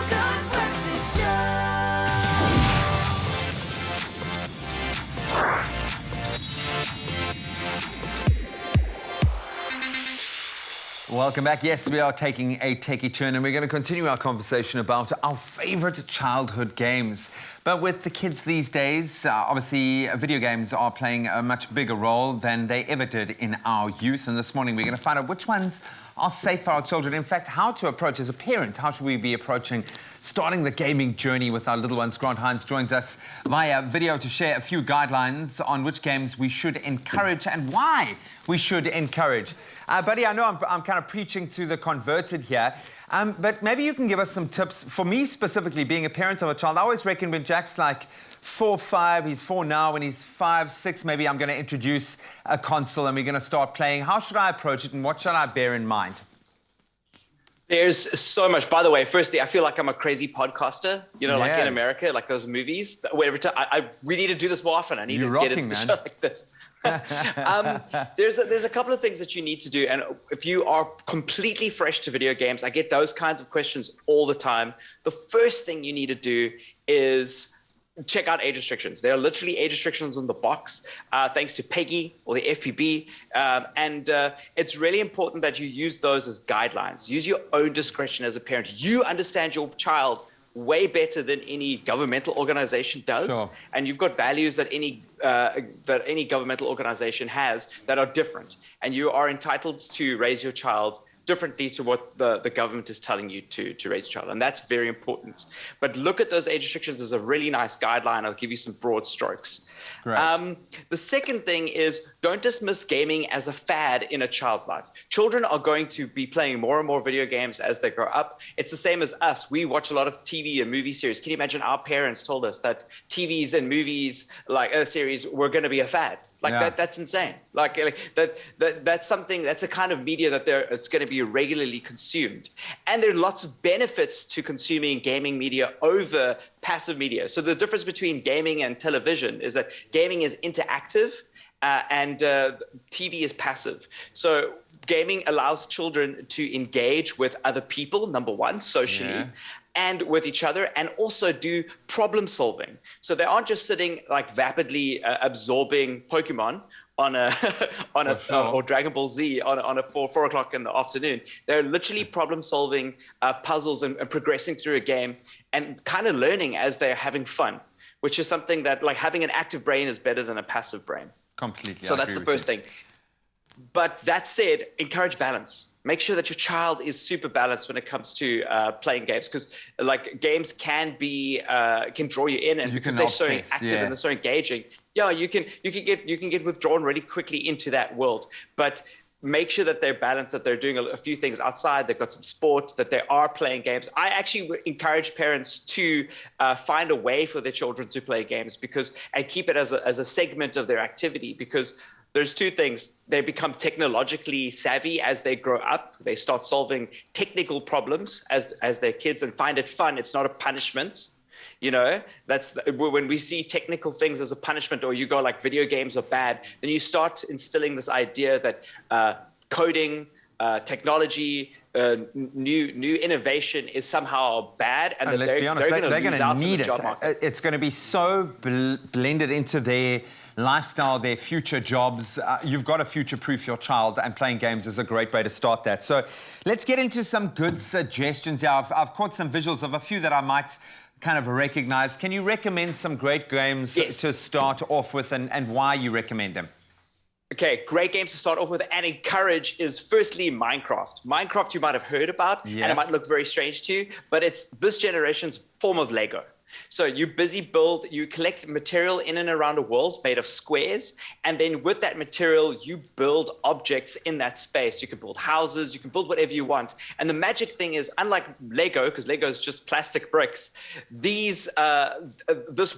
Good Breakfast Show. Welcome back. Yes, we are taking a techie turn and we're going to continue our conversation about our favorite childhood games. But with the kids these days, obviously video games are playing a much bigger role than they ever did in our youth. And this morning we're going to find out which ones are safe for our children. In fact, how to approach as a parent. How should we be approaching starting the gaming journey with our little ones? Grant Hines joins us via video to share a few guidelines on which games we should encourage and why we should encourage. Buddy, I know I'm kind of preaching to the converted here, but maybe you can give us some tips. For me specifically, being a parent of a child, I always reckon when Jack's like 4, 5, he's 4 now, when he's 5, 6, maybe I'm going to introduce a console and we're going to start playing. How should I approach it and what should I bear in mind? There's so much. By the way, firstly, I feel like I'm a crazy podcaster, you know, like in America, like those movies. Where every time we need to do this more often. I need to get into the show like this. There's a couple of things that you need to do. And if you are completely fresh to video games, I get those kinds of questions all the time. The first thing you need to do is check out age restrictions. There are literally age restrictions on the box, thanks to PEGI or the FPB. And it's really important that you use those as guidelines. Use your own discretion as a parent. You understand your child way better than any governmental organization does. Sure. And you've got values that any governmental organization has that are different. And you are entitled to raise your child differently to what the government is telling you to raise a child. And that's very important. But look at those age restrictions as a really nice guideline. I'll give you some broad strokes. The second thing is don't dismiss gaming as a fad in a child's life. Children are going to be playing more and more video games as they grow up. It's the same as us. We watch a lot of TV and movie series. Can you imagine our parents told us that TVs and movies like a series were going to be a fad? That's insane. That's something, that's a kind of media that it's going to be regularly consumed. And there are lots of benefits to consuming gaming media over passive media. So the difference between gaming and television is that gaming is interactive and TV is passive. So gaming allows children to engage with other people, number one, socially, and with each other, and also do problem solving. So they aren't just sitting like vapidly absorbing Pokemon on or Dragon Ball Z on a 4 o'clock in the afternoon. They're literally problem solving puzzles and progressing through a game and kind of learning as they're having fun, which is something that, like, having an active brain is better than a passive brain. Completely. So that's the first thing. But that said, encourage balance. Make sure that your child is super balanced when it comes to playing games, because like games can draw you in, and because they're so active and they're so engaging, you can get withdrawn really quickly into that world. But make sure that they're balanced, that they're doing a few things outside, they've got some sport, that they are playing games. I actually encourage parents to find a way for their children to play games and keep it as a segment of their activity, because there's two things. They become technologically savvy as they grow up. They start solving technical problems as they're kids and find it fun. It's not a punishment. You know, that's when we see technical things as a punishment, or you go like video games are bad, then you start instilling this idea that coding, technology, new innovation is somehow bad, and let's be honest, they're going to need it. It's going to be so blended into their lifestyle, their future jobs. You've got to future-proof your child, and playing games is a great way to start that. So let's get into some good suggestions. I've caught some visuals of a few that I might kind of recognize. Can you recommend some great games to start off with, and why you recommend them? Okay, great games to start off with and encourage is firstly Minecraft. Minecraft you might have heard about, and it might look very strange to you, but it's this generation's form of Lego. So you collect material in and around a world made of squares, and then with that material, you build objects in that space. You can build houses, you can build whatever you want. And the magic thing is, unlike Lego, because Lego is just plastic bricks, this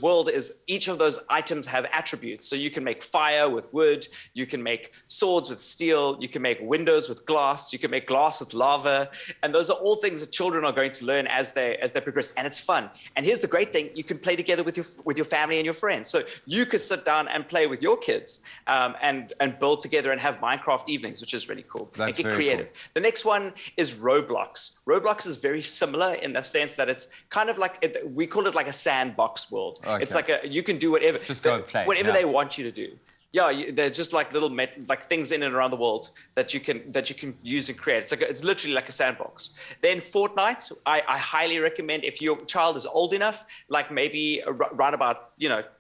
world is, each of those items have attributes. So you can make fire with wood, you can make swords with steel, you can make windows with glass, you can make glass with lava. And those are all things that children are going to learn as they progress, and it's fun. And here's the great great thing, you can play together with your family and your friends. So you could sit down and play with your kids and build together and have Minecraft evenings, which is really cool. That's and get very creative. cool. The next one is Roblox. Roblox is very similar in the sense that it's kind of like, we call it like a sandbox world. Okay. It's like you can do whatever. Just go and play. Whatever Yeah. they want you to do. Yeah, they're just like little like things in and around the world that you can use and create. It's literally like a sandbox. Then Fortnite, I highly recommend if your child is old enough, like maybe around about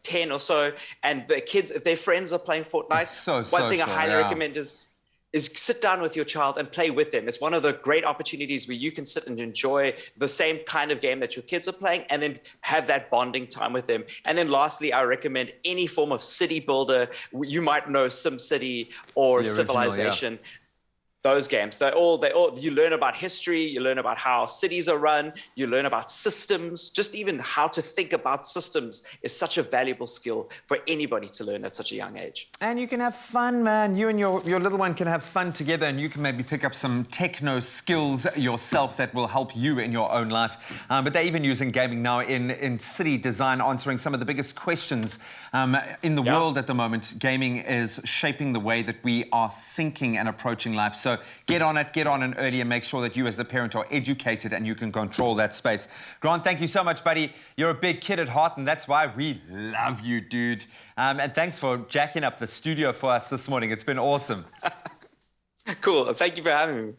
10 or so, and the kids, if their friends are playing Fortnite, It's so one thing I social, highly yeah. recommend is sit down with your child and play with them. It's one of the great opportunities where you can sit and enjoy the same kind of game that your kids are playing and then have that bonding time with them. And then lastly, I recommend any form of city builder. You might know SimCity or The original, Civilization. Those games, they all, you learn about history, you learn about how cities are run, you learn about systems. Just even how to think about systems is such a valuable skill for anybody to learn at such a young age. And you can have fun, man. You and your little one can have fun together, and you can maybe pick up some techno skills yourself that will help you in your own life. But they're even using gaming now in city design, answering some of the biggest questions in the world at the moment. Gaming is shaping the way that we are thinking and approaching life. So get on it early and make sure that you as the parent are educated and you can control that space. Grant, thank you so much, buddy. You're a big kid at heart, and that's why we love you, dude. And thanks for jacking up the studio for us this morning. It's been awesome. Cool. Thank you for having me.